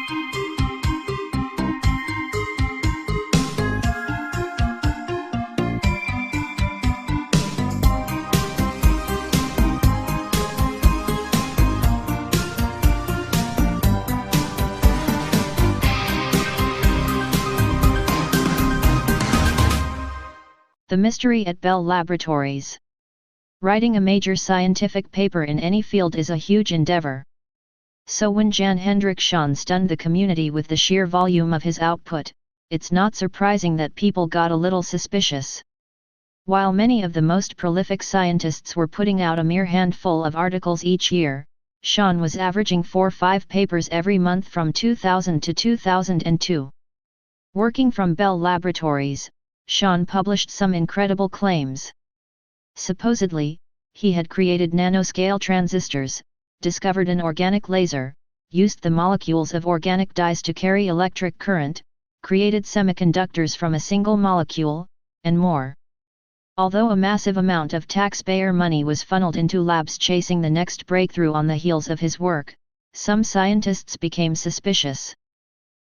The mystery at Bell Laboratories. Writing a major scientific paper in any field is a huge endeavor. So when Jan Hendrik Schon stunned the community with the sheer volume of his output, it's not surprising that people got a little suspicious. While many of the most prolific scientists were putting out a mere handful of articles each year, Schon was averaging 4-5 papers every month from 2000 to 2002. Working from Bell Laboratories, Schon published some incredible claims. Supposedly, he had created nanoscale transistors, discovered an organic laser, used the molecules of organic dyes to carry electric current, created semiconductors from a single molecule, and more. Although a massive amount of taxpayer money was funneled into labs chasing the next breakthrough on the heels of his work, some scientists became suspicious.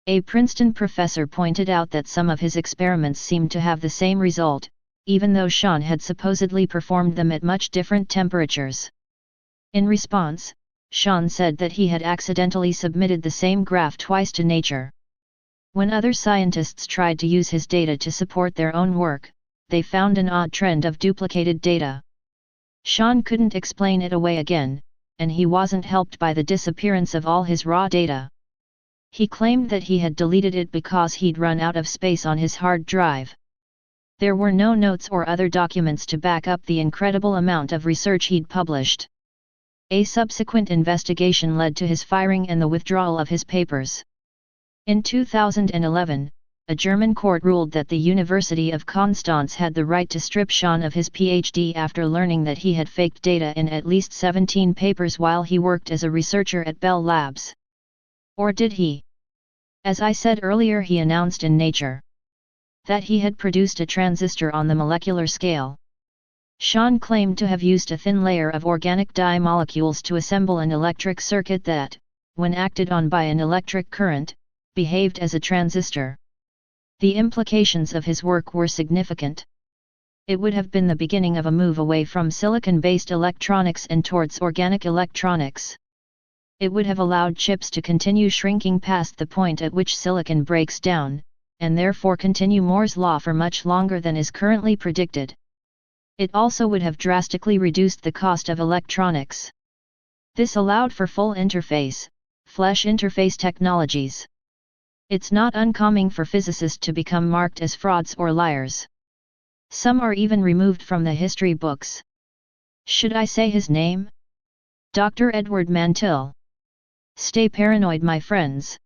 A Princeton professor pointed out that some of his experiments seemed to have the same result, even though Schon had supposedly performed them at much different temperatures. In response, Schon said that he had accidentally submitted the same graph twice to Nature. When other scientists tried to use his data to support their own work, they found an odd trend of duplicated data. Schon couldn't explain it away again, and he wasn't helped by the disappearance of all his raw data. He claimed that he had deleted it because he'd run out of space on his hard drive. There were no notes or other documents to back up the incredible amount of research he'd published. A subsequent investigation led to his firing and the withdrawal of his papers. In 2011, a German court ruled that the University of Konstanz had the right to strip Schon of his PhD after learning that he had faked data in at least 17 papers while he worked as a researcher at Bell Labs. Or did he? As I said earlier, he announced in Nature that he had produced a transistor on the molecular scale. Schon claimed to have used a thin layer of organic dye molecules to assemble an electric circuit that, when acted on by an electric current, behaved as a transistor. The implications of his work were significant. It would have been the beginning of a move away from silicon-based electronics and towards organic electronics. It would have allowed chips to continue shrinking past the point at which silicon breaks down, and therefore continue Moore's law for much longer than is currently predicted. It also would have drastically reduced the cost of electronics. This allowed for full interface, flash interface technologies. It's not uncommon for physicists to become marked as frauds or liars. Some are even removed from the history books. Should I say his name? Dr. Edward Mantel. Stay paranoid, my friends.